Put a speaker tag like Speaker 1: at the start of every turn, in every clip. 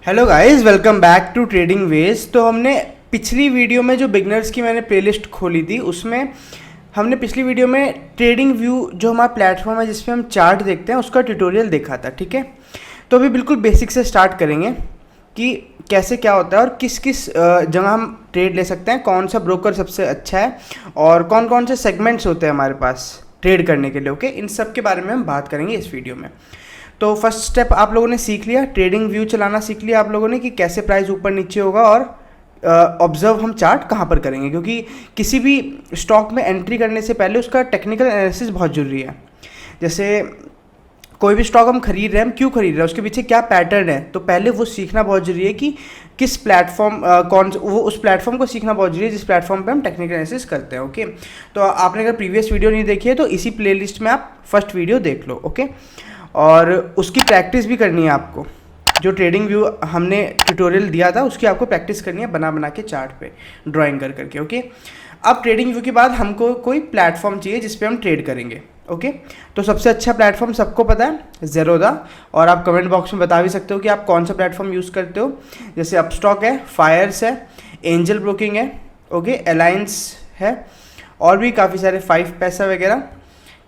Speaker 1: Hello guys, welcome back to trading ways. तो हमने पिछली वीडियो में जो बिगनर्स की मैंने प्लेलिस्ट खोली थी उसमें हमने पिछली वीडियो में ट्रेडिंग व्यू जो हमारा प्लेटफॉर्म है जिसपे हम चार्ट देखते हैं उसका ट्यूटोरियल देखा था। ठीक है, तो अभी बिल्कुल बेसिक से स्टार्ट करेंगे कि कैसे क्या होता है और किस किस जगह हम ट्रेड ले सकते हैं, कौन सा ब्रोकर सबसे अच्छा है और कौन कौन से सेगमेंट्स होते हैं हमारे पास ट्रेड करने के लिए। ओके, इन सब के बारे में हम बात करेंगे इस वीडियो में। तो फर्स्ट स्टेप आप लोगों ने सीख लिया, ट्रेडिंग व्यू चलाना सीख लिया आप लोगों ने कि कैसे प्राइस ऊपर नीचे होगा और ऑब्जर्व हम चार्ट कहाँ पर करेंगे, क्योंकि किसी भी स्टॉक में एंट्री करने से पहले उसका टेक्निकल एनालिसिस बहुत ज़रूरी है। जैसे कोई भी स्टॉक हम खरीद रहे हैं, हम क्यों खरीद रहे हैं, उसके पीछे क्या पैटर्न है, तो पहले वो सीखना बहुत ज़रूरी है कि किस प्लेटफॉर्म वो उस प्लेटफॉर्म को सीखना बहुत ज़रूरी है जिस प्लेटफॉर्म पे हम टेक्निकल एनालिसिस करते हैं। ओके, तो आपने अगर प्रीवियस वीडियो नहीं देखी है तो इसी प्लेलिस्ट में आप फर्स्ट वीडियो देख लो। ओके, और उसकी प्रैक्टिस भी करनी है आपको। जो ट्रेडिंग व्यू हमने ट्यूटोरियल दिया था उसकी आपको प्रैक्टिस करनी है बना बना के चार्ट पे ड्राइंग कर करके। ओके, अब ट्रेडिंग व्यू के बाद हमको कोई प्लेटफॉर्म चाहिए जिस पे हम ट्रेड करेंगे। ओके, तो सबसे अच्छा प्लेटफॉर्म सबको पता है ज़ेरोदा, और आप कमेंट बॉक्स में बता भी सकते हो कि आप कौन सा प्लेटफॉर्म यूज़ करते हो। जैसे अपस्टॉक है, फायर्स है, एंजल ब्रोकिंग है, ओके, अलायंस है और भी काफ़ी सारे 5 पैसा वगैरह।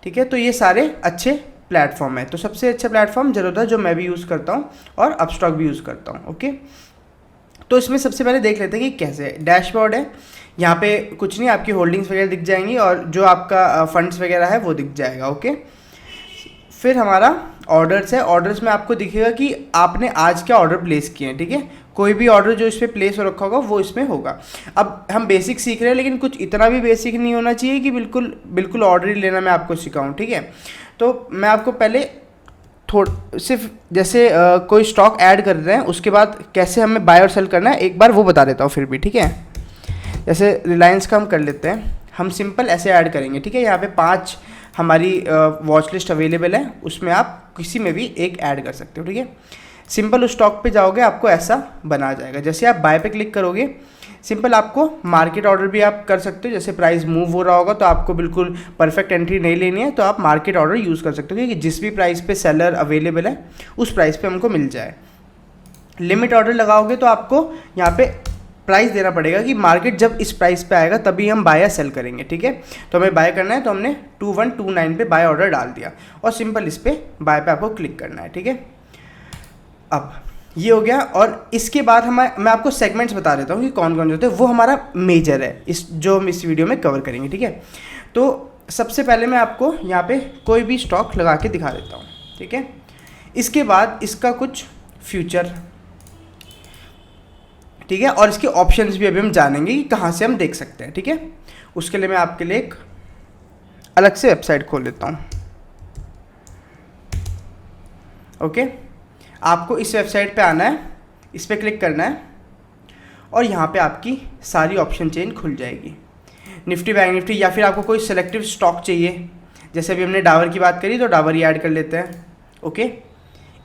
Speaker 1: ठीक है, तो ये सारे अच्छे प्लेटफॉर्म है। तो सबसे अच्छा प्लेटफॉर्म ज़ेरोदा जो मैं भी यूज़ करता हूँ और अपस्टॉक भी यूज़ करता हूँ। ओके, तो इसमें सबसे पहले देख लेते हैं कि कैसे डैशबोर्ड है। यहाँ पे कुछ नहीं, आपकी होल्डिंग्स वगैरह दिख जाएंगी और जो आपका फंड्स वगैरह है वो दिख जाएगा। ओके, फिर हमारा ऑर्डर्स है। ऑर्डर्स में आपको दिखेगा कि आपने आज क्या ऑर्डर प्लेस किए हैं। ठीक है, कोई भी ऑर्डर जो इस पर प्लेस हो रखा होगा वो इसमें होगा। अब हम बेसिक सीख रहे हैं लेकिन कुछ इतना भी बेसिक नहीं होना चाहिए कि बिल्कुल ऑर्डर ही लेना मैं आपको सिखाऊं। ठीक है, तो मैं आपको पहले सिर्फ जैसे कोई स्टॉक ऐड कर रहे हैं उसके बाद कैसे हमें बाय और सेल करना है एक बार वो बता देता हूँ फिर भी। ठीक है, जैसे रिलायंस का हम कर लेते हैं, हम सिंपल ऐसे ऐड करेंगे। ठीक है, यहाँ पे 5 हमारी वॉच लिस्ट अवेलेबल है, उसमें आप किसी में भी एक ऐड कर सकते हो। ठीक है, सिंपल उस स्टॉक पे जाओगे आपको ऐसा बना जाएगा। जैसे आप बाय पे क्लिक करोगे सिंपल आपको मार्केट ऑर्डर भी आप कर सकते हो। जैसे प्राइस मूव हो रहा होगा तो आपको बिल्कुल परफेक्ट एंट्री नहीं लेनी है तो आप मार्केट ऑर्डर यूज़ कर सकते हो कि जिस भी प्राइस पे सेलर अवेलेबल है उस प्राइस पे हमको मिल जाए। लिमिट ऑर्डर लगाओगे तो आपको यहाँ पे प्राइस देना पड़ेगा कि मार्केट जब इस प्राइस पे आएगा तभी हम बाय या सेल करेंगे। ठीक है, तो हमें बाय करना है तो हमने 2129 पे बाय ऑर्डर डाल दिया और सिंपल इस पर बाय पे आपको क्लिक करना है। ठीक है, अब ये हो गया। और इसके बाद मैं आपको सेगमेंट्स बता देता हूँ कि कौन कौन से होते हैं, वो हमारा मेजर है जो हम इस वीडियो में कवर करेंगे। ठीक है, तो सबसे पहले मैं आपको यहाँ पे कोई भी स्टॉक लगा के दिखा देता हूँ। ठीक है, इसके बाद इसका कुछ फ्यूचर, ठीक है, और इसके ऑप्शंस भी अभी हम जानेंगे कि कहाँ से हम देख सकते हैं। ठीक है, उसके लिए मैं आपके लिए एक अलग से वेबसाइट खोल लेता हूँ। ओके, आपको इस वेबसाइट पे आना है, इस पर क्लिक करना है और यहाँ पे आपकी सारी ऑप्शन चेन खुल जाएगी, निफ्टी बैंक निफ्टी, या फिर आपको कोई सेलेक्टिव स्टॉक चाहिए। जैसे अभी हमने डाबर की बात करी तो डाबर ही ऐड कर लेते हैं। ओके,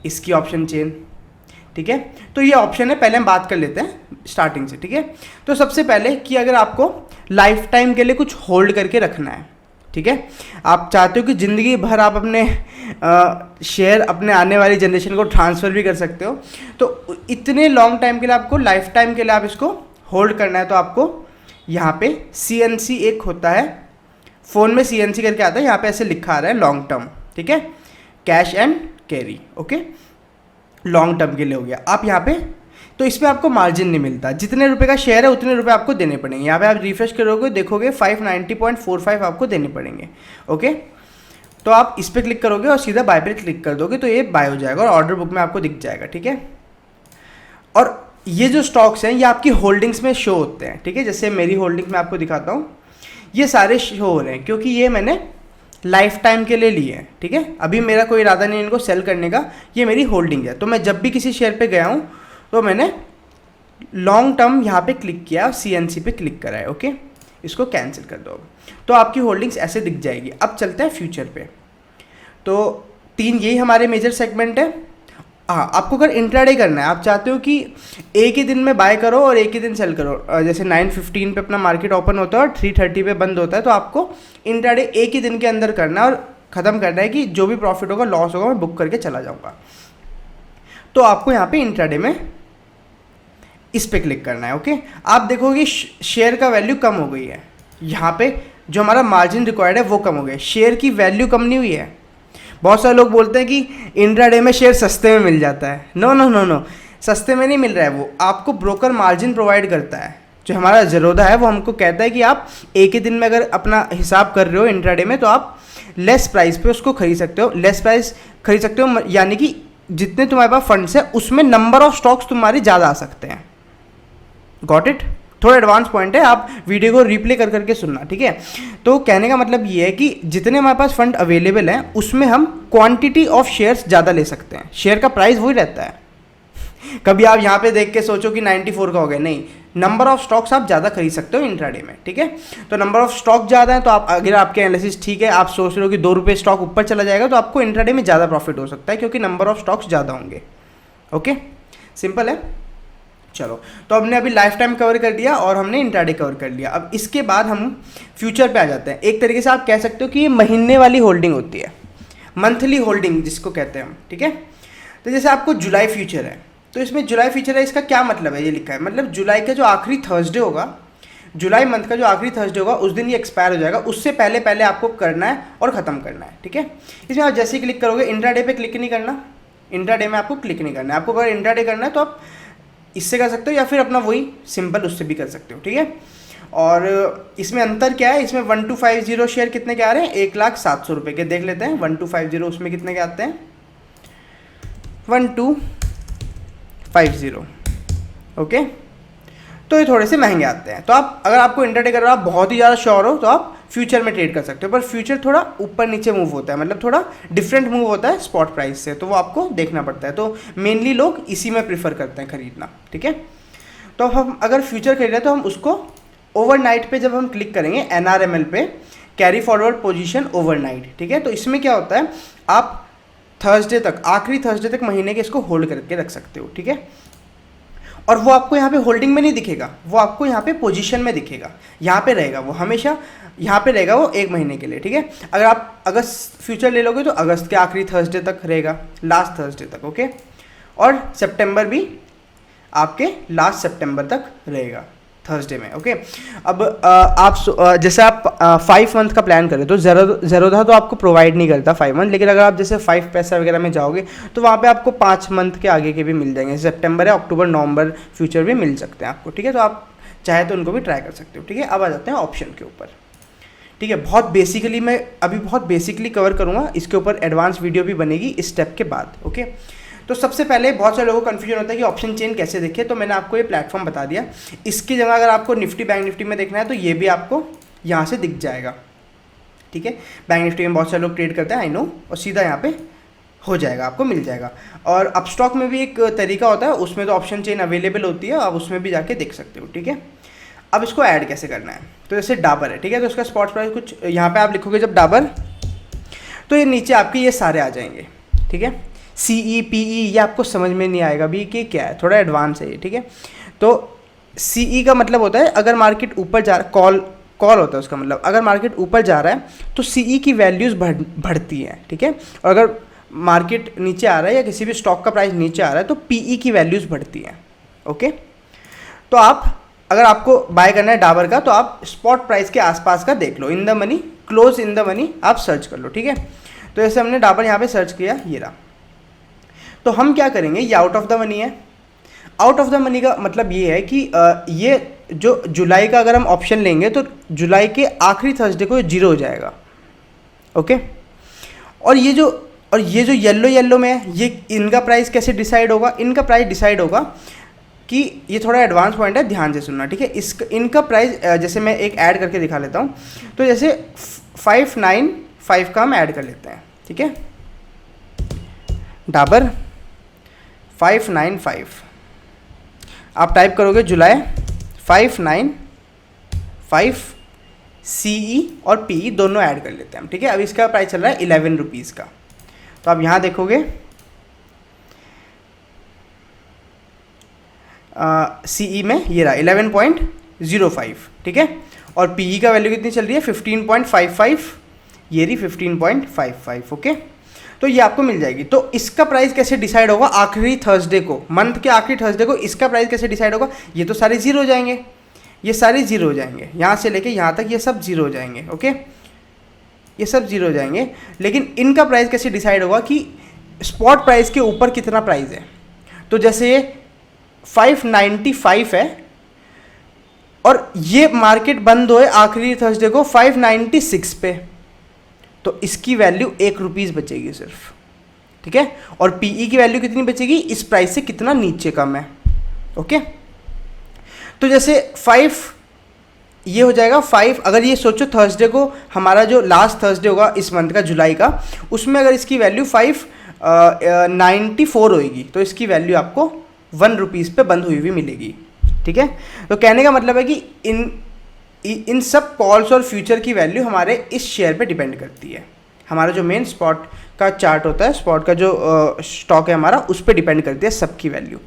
Speaker 1: इसकी ऑप्शन चेन। ठीक है, तो ये ऑप्शन है, पहले हम बात कर लेते हैं स्टार्टिंग से। ठीक है, तो सबसे पहले कि अगर आपको लाइफ टाइम के लिए कुछ होल्ड करके रखना है, ठीक है, आप चाहते हो कि ज़िंदगी भर आप अपने शेयर अपने आने वाली जनरेशन को ट्रांसफ़र भी कर सकते हो, तो इतने लॉन्ग टाइम के लिए आपको लाइफ टाइम के लिए आप इसको होल्ड करना है तो आपको यहाँ पे CNC एक होता है, फ़ोन में CNC करके आता है, यहाँ पे ऐसे लिखा आ रहा है लॉन्ग टर्म। ठीक है, cash and carry. Okay, long term के लिए हो गया। आप यहाँ पे तो इसमें आपको मार्जिन नहीं मिलता, जितने रुपए का शेयर है उतने रुपए आपको देने पड़ेंगे। यहाँ पे आप रिफ्रेश करोगे देखोगे 590.45 आपको देने पड़ेंगे। ओके, तो आप इस पर क्लिक करोगे और सीधा बाय पे क्लिक कर दोगे तो ये बाय हो जाएगा और ऑर्डर बुक में आपको दिख जाएगा। ठीक है, और ये जो स्टॉक्स हैं ये आपकी होल्डिंग्स में शो होते हैं। ठीक है, जैसे मेरी होल्डिंग्स में आपको दिखाता हूँ, ये सारे शो हो रहे हैं क्योंकि ये मैंने लाइफ टाइम के लिए लिए हैं। ठीक है, अभी मेरा कोई इरादा नहीं इनको सेल करने का, ये मेरी होल्डिंग है। तो मैं जब भी किसी शेयर पे गया हूँ तो मैंने लॉन्ग टर्म यहाँ पे क्लिक किया और CNC पे क्लिक करा है। ओके, इसको कैंसिल कर दो तो आपकी होल्डिंग्स ऐसे दिख जाएगी। अब चलते हैं फ्यूचर पे। तो 3 यही हमारे मेजर सेगमेंट है। हाँ, आपको अगर इंट्राडे करना है, आप चाहते हो कि एक ही दिन में बाय करो और एक ही दिन सेल करो, जैसे 9:15 पे अपना मार्केट ओपन होता है और 3:30 पे बंद होता है, तो आपको इंट्राडे एक ही दिन के अंदर करना है और ख़त्म करना है कि जो भी प्रॉफिट होगा लॉस होगा मैं बुक करके चला जाऊँगा। तो आपको यहाँ पे इंट्राडे में इस पे क्लिक करना है। ओके, आप देखोगे शेयर का वैल्यू कम हो गई है, यहाँ पे जो हमारा मार्जिन रिक्वायर्ड है वो कम हो गया, शेयर की वैल्यू कम नहीं हुई है। बहुत सारे लोग बोलते हैं कि इंट्राडे में शेयर सस्ते में मिल जाता है। नो नो नो नो, सस्ते में नहीं मिल रहा है, वो आपको ब्रोकर मार्जिन प्रोवाइड करता है। जो हमारा ज़ेरोधा है वो हमको कहता है कि आप एक ही दिन में अगर अपना हिसाब कर रहे हो इंट्राडे में तो आप लेस प्राइस पे उसको खरीद सकते हो, लेस प्राइस खरीद सकते हो, यानी कि जितने तुम्हारे पास फंड्स है उसमें नंबर ऑफ स्टॉक्स तुम्हारे ज़्यादा आ सकते हैं। Got it? थोड़ा एडवांस पॉइंट है, आप वीडियो को रिप्ले कर करके सुनना, ठीक है। तो कहने का मतलब ये है कि जितने हमारे पास फंड अवेलेबल हैं उसमें हम क्वांटिटी ऑफ शेयर्स ज़्यादा ले सकते हैं, शेयर का प्राइस वही रहता है। कभी आप यहाँ पे देख के सोचो कि 94 का हो गया, नहीं, नंबर ऑफ स्टॉक्स आप ज़्यादा खरीद सकते हो इंट्राडे में, ठीक है। तो नंबर ऑफ स्टॉक ज़्यादा है तो आप, अगर आपके एनालिसिस ठीक है, आप सोच रहे हो कि 2 रुपये स्टॉक ऊपर चला जाएगा तो आपको इंट्राडे में ज़्यादा प्रॉफिट हो सकता है क्योंकि नंबर ऑफ स्टॉक्स ज़्यादा होंगे। ओके, सिंपल है। चलो, तो हमने अभी लाइफ टाइम कवर कर दिया और हमने इंट्राडे कवर कर लिया। अब इसके बाद हम फ्यूचर पे आ जाते हैं। एक तरीके से आप कह सकते हो कि ये महीने वाली होल्डिंग होती है, मंथली होल्डिंग जिसको कहते हैं हम, ठीक है। तो जैसे आपको जुलाई फ्यूचर है, तो इसमें जुलाई फ्यूचर है, इसका क्या मतलब है, ये लिखा है, मतलब जुलाई का जो आखिरी थर्सडे होगा, जुलाई मंथ का जो आखिरी थर्सडे होगा उस दिन ये एक्सपायर हो जाएगा, उससे पहले पहले आपको करना है और ख़त्म करना है, ठीक है। इसमें आप जैसे ही क्लिक करोगे, इंट्राडे पे क्लिक नहीं करना, इंट्राडे में आपको क्लिक नहीं करना है। आपको अगर इंट्राडे करना है तो आप इससे कर सकते हो या फिर अपना वही सिंपल उससे भी कर सकते हो, ठीक है। और इसमें अंतर क्या है, इसमें 1250 शेयर कितने के आ रहे हैं, 1,07,000 रुपये के। देख लेते हैं 1250 उसमें कितने के आते हैं, 1250। ओके, तो ये थोड़े से महंगे आते हैं। तो आप, अगर आपको इंट्राडे कर रहे हो, आप बहुत ही ज़्यादा श्योर हो तो आप फ्यूचर में ट्रेड कर सकते हो, पर फ्यूचर थोड़ा ऊपर नीचे मूव होता है, मतलब थोड़ा डिफरेंट मूव होता है स्पॉट प्राइस से, तो वो आपको देखना पड़ता है। तो मेनली लोग इसी में प्रीफर करते हैं खरीदना, ठीक है। तो हम अगर फ्यूचर खरीद रहे हैं तो हम उसको ओवरनाइट पे जब हम क्लिक करेंगे NRML पे, कैरी फॉरवर्ड पोजीशन ओवरनाइट, ठीक है। तो इसमें क्या होता है, आप थर्सडे तक, आखिरी थर्सडे तक महीने के इसको होल्ड करके रख सकते हो, ठीक है। और वो आपको यहाँ पे होल्डिंग में नहीं दिखेगा, वो आपको यहाँ पे पोजीशन में दिखेगा, यहाँ पे रहेगा वो, हमेशा यहाँ पे रहेगा वो 1 महीने के लिए, ठीक है। अगर आप अगस्त फ्यूचर ले लोगे तो अगस्त के आखिरी थर्सडे तक रहेगा, लास्ट थर्सडे तक, ओके। और सितंबर भी आपके लास्ट सितंबर तक रहेगा थर्सडे में, ओके। अब आप जैसे आप 5 मंथ का प्लान करें तो ज़ेरोधा तो आपको प्रोवाइड नहीं करता 5 मंथ, लेकिन अगर आप जैसे 5 पैसा वगैरह में जाओगे तो वहाँ पे आपको 5 मंथ के आगे के भी मिल जाएंगे, सितंबर या अक्टूबर नवंबर फ्यूचर भी मिल सकते हैं आपको, ठीक है। तो आप चाहे तो उनको भी ट्राई कर सकते हो, ठीक है। अब आ जाते हैं ऑप्शन के ऊपर, ठीक है। बहुत बेसिकली मैं अभी बहुत बेसिकली कवर करूँगा, इसके ऊपर एडवांस वीडियो भी बनेगी इस स्टेप के बाद, ओके। तो सबसे पहले बहुत सारे लोगों को कन्फ्यूजन होता है कि ऑप्शन चेन कैसे देखें, तो मैंने आपको ये प्लेटफॉर्म बता दिया। इसकी जगह अगर आपको निफ्टी बैंक निफ्टी में देखना है तो ये भी आपको यहाँ से दिख जाएगा, ठीक है। बैंक निफ्टी में बहुत सारे लोग ट्रेड करते हैं, आई नो, और सीधा यहाँ पे हो जाएगा, आपको मिल जाएगा। और अपस्टॉक में भी एक तरीका होता है, उसमें तो ऑप्शन चेन अवेलेबल होती है, आप उसमें भी जाके देख सकते हो, ठीक है। अब इसको ऐड कैसे करना है, तो जैसे डाबर है, ठीक है, तो इसका स्पॉट प्राइस कुछ यहाँ पे आप लिखोगे जब डाबर, तो ये नीचे आपके ये सारे आ जाएंगे, ठीक है। CE PE ये आपको समझ में नहीं आएगा भी कि क्या है, थोड़ा एडवांस है ये, ठीक है। तो CE का मतलब होता है अगर मार्केट ऊपर जा रहा, कॉल होता है उसका मतलब, अगर मार्केट ऊपर जा रहा है तो CE की वैल्यूज़ बढ़ती हैं, ठीक है। और अगर मार्केट नीचे आ रहा है या किसी भी स्टॉक का प्राइस नीचे आ रहा है तो PE की वैल्यूज़ बढ़ती हैं, ओके। तो आप, अगर आपको बाय करना है डाबर का तो आप स्पॉट प्राइस के आसपास का देख लो, in the money, close in the money आप सर्च कर लो, ठीक है। तो जैसे हमने डाबर यहाँ पे सर्च किया, ये रहा। तो हम क्या करेंगे, ये आउट ऑफ द मनी है। आउट ऑफ द मनी का मतलब ये है कि ये जो जुलाई का अगर हम ऑप्शन लेंगे तो जुलाई के आखिरी थर्सडे को 0 हो जाएगा, ओके। और ये जो येलो में है, ये इनका प्राइस कैसे डिसाइड होगा, इनका प्राइस डिसाइड होगा कि ये थोड़ा एडवांस पॉइंट है, ध्यान से सुनना, ठीक है। इनका प्राइस जैसे मैं एक ऐड करके दिखा लेता हूँ, तो जैसे 595 का हम ऐड कर लेते हैं, ठीक है। डाबर 595 आप टाइप करोगे, जुलाई 595 CE और PE दोनों ऐड कर लेते हैं हम, ठीक है। अब इसका प्राइस चल रहा है 11 रुपीज़ का, तो आप यहाँ देखोगे CE में ये रहा 11.05, ठीक है। और PE का वैल्यू कितनी चल रही है, 15.55, ये रही 15.55, ओके। तो ये आपको मिल जाएगी। तो इसका प्राइस कैसे डिसाइड होगा आखिरी थर्सडे को, मंथ के आखिरी थर्सडे को इसका प्राइस कैसे डिसाइड होगा, ये तो सारे जीरो हो जाएंगे, ये सारे जीरो हो जाएंगे, यहाँ से लेके यहाँ तक ये सब जीरो हो जाएंगे। ओके, ये सब जीरो हो जाएंगे। लेकिन इनका प्राइस कैसे डिसाइड होगा कि स्पॉट प्राइस के ऊपर कितना प्राइस है। तो जैसे ये 595 है और ये मार्केट बंद हुए आखिरी थर्सडे को 596 पे, तो इसकी वैल्यू 1 रुपीज़ बचेगी सिर्फ, ठीक है। और पीई की वैल्यू कितनी बचेगी, इस प्राइस से कितना नीचे कम है। ओके, तो जैसे 5 ये हो जाएगा 5, अगर ये सोचो थर्सडे को हमारा जो लास्ट थर्सडे होगा इस मंथ का जुलाई का, उसमें अगर इसकी वैल्यू 594 होएगी तो इसकी वैल्यू आपको 1 रुपीज़ पे बंद हुई हुई मिलेगी, ठीक है। तो कहने का मतलब है कि इन सब कॉल्स और फ्यूचर की वैल्यू हमारे इस शेयर पे डिपेंड करती है। हमारा जो मेन स्पॉट का चार्ट होता है, स्पॉट का जो स्टॉक है हमारा, उस पर डिपेंड करती है सबकी वैल्यू,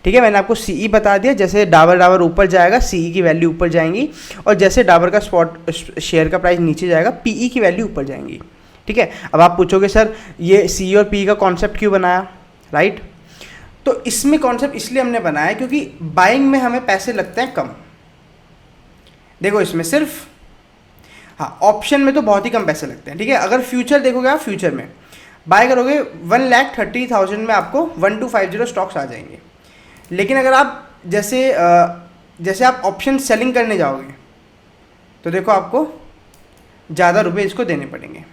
Speaker 1: ठीक है। मैंने आपको सीई बता दिया, जैसे डाबर ऊपर जाएगा सीई की वैल्यू ऊपर जाएंगी, और जैसे डाबर का स्पॉट शेयर का प्राइस नीचे जाएगा पीई की वैल्यू ऊपर जाएंगी, ठीक है। अब आप पूछोगे सर ये सी और पी का कॉन्सेप्ट क्यों बनाया, राइट। तो इसमें कॉन्सेप्ट इसलिए हमने बनाया क्योंकि बाइंग में हमें पैसे लगते हैं कम। देखो इसमें सिर्फ, हाँ ऑप्शन में तो बहुत ही कम पैसे लगते हैं, ठीक है। अगर फ्यूचर देखोगे आप, फ्यूचर में बाय करोगे 1,30,000 में आपको 1250 स्टॉक्स आ जाएंगे। लेकिन अगर आप जैसे आप ऑप्शन सेलिंग करने जाओगे तो देखो आपको ज़्यादा रुपए इसको देने पड़ेंगे।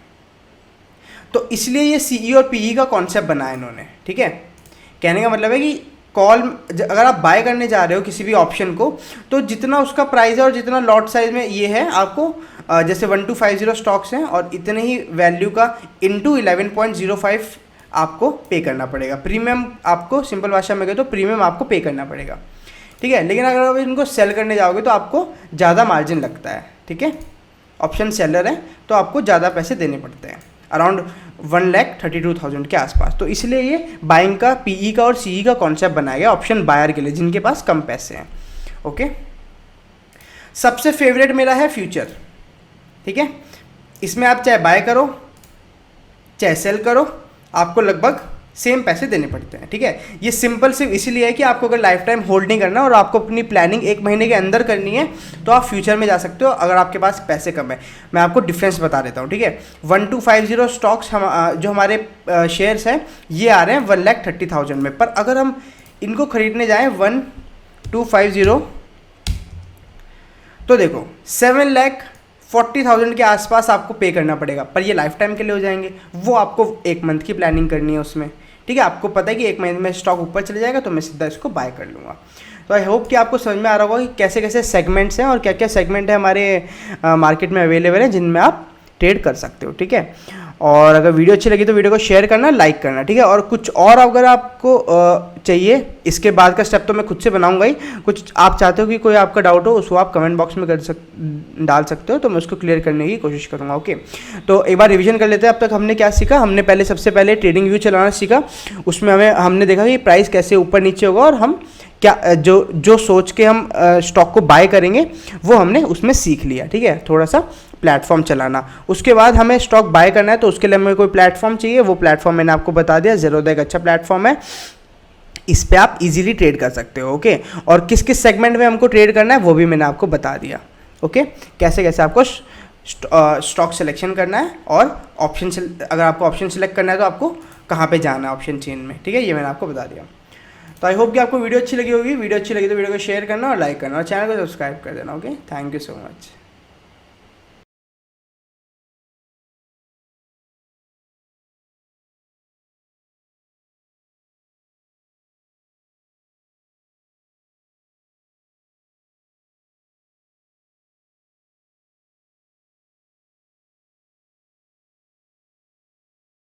Speaker 1: तो इसलिए ये सीई और पीई का कॉन्सेप्ट बनाया इन्होंने, ठीक है। कहने का मतलब है कि कॉल अगर आप बाय करने जा रहे हो किसी भी ऑप्शन को, तो जितना उसका प्राइस है और जितना लॉट साइज में ये है, आपको जैसे 1250 स्टॉक्स हैं और इतने ही वैल्यू का इंटू 11.05 आपको पे करना पड़ेगा। प्रीमियम आपको, सिंपल भाषा में कहे तो प्रीमियम आपको पे करना पड़ेगा, ठीक है। लेकिन अगर आप इनको सेल करने जाओगे तो आपको ज़्यादा मार्जिन लगता है, ठीक है। ऑप्शन सेलर है तो आपको ज़्यादा पैसे देने पड़ते हैं, अराउंड 1,32,000 के आसपास। तो इसलिए ये बाइंग का, पीई का और सीई का कॉन्सेप्ट बनाया गया ऑप्शन बायर के लिए जिनके पास कम पैसे हैं। ओके, सबसे फेवरेट मेरा है फ्यूचर, ठीक है। इसमें आप चाहे बाय करो चाहे सेल करो, आपको लगभग सेम पैसे देने पड़ते हैं, ठीक है। ये सिंपल सिर्फ इसीलिए है कि आपको अगर लाइफ टाइम होल्ड नहीं करना और आपको अपनी प्लानिंग 1 महीने के अंदर करनी है तो आप फ्यूचर में जा सकते हो अगर आपके पास पैसे कम है। मैं आपको डिफरेंस बता देता हूँ, ठीक है। 1250 स्टॉक्स जो हमारे शेयर्स हैं ये आ रहे हैं 1,30,000 में, पर अगर हम इनको खरीदने जाएँ 1250 तो देखो 7,40,000 के आसपास आपको पे करना पड़ेगा, पर ये लाइफ टाइम के लिए हो जाएंगे। वो आपको 1 मंथ की प्लानिंग करनी है उसमें, ठीक है। आपको पता है कि 1 महीने में स्टॉक ऊपर चले जाएगा तो मैं सीधा इसको बाय कर लूँगा। तो आई होप कि आपको समझ में आ रहा होगा कि कैसे कैसे सेगमेंट्स हैं और क्या क्या सेगमेंट है हमारे मार्केट में अवेलेबल है जिनमें आप ट्रेड कर सकते हो, ठीक है। और अगर वीडियो अच्छी लगी तो वीडियो को शेयर करना, लाइक करना, ठीक है। और कुछ और अगर आपको चाहिए इसके बाद का स्टेप तो मैं खुद से बनाऊंगा ही, कुछ आप चाहते हो कि कोई आपका डाउट हो उसको आप कमेंट बॉक्स में डाल सकते हो, तो मैं उसको क्लियर करने की कोशिश करूंगा। ओके, तो एक बार रिवीजन कर लेते हैं। अब तक हमने क्या सीखा, हमने सबसे पहले ट्रेडिंग व्यू चलाना सीखा। उसमें हमने देखा कि प्राइस कैसे ऊपर नीचे होगा और हम क्या जो सोच के हम स्टॉक को बाय करेंगे वो हमने उसमें सीख लिया, ठीक है। थोड़ा सा प्लेटफॉर्म चलाना, उसके बाद हमें स्टॉक बाय करना है तो उसके लिए हमें कोई प्लेटफॉर्म चाहिए। वो प्लेटफॉर्म मैंने आपको बता दिया, ज़ेरोधा एक अच्छा प्लेटफॉर्म है, इस पे आप इजीली ट्रेड कर सकते हो। ओके, और किस किस सेगमेंट में हमको ट्रेड करना है वो भी मैंने आपको बता दिया। ओके, कैसे कैसे आपको स्टॉक सिलेक्शन करना है और ऑप्शन, अगर आपको ऑप्शन सिलेक्ट करना है तो आपको कहाँ पे जाना है ऑप्शन चेन में, ठीक है। ये मैंने आपको बता दिया। तो आई होप कि आपको वीडियो अच्छी लगी होगी। वीडियो अच्छी लगी तो वीडियो को शेयर करना और लाइक करना और चैनल को सब्सक्राइब कर देना। Okay, thank you so much.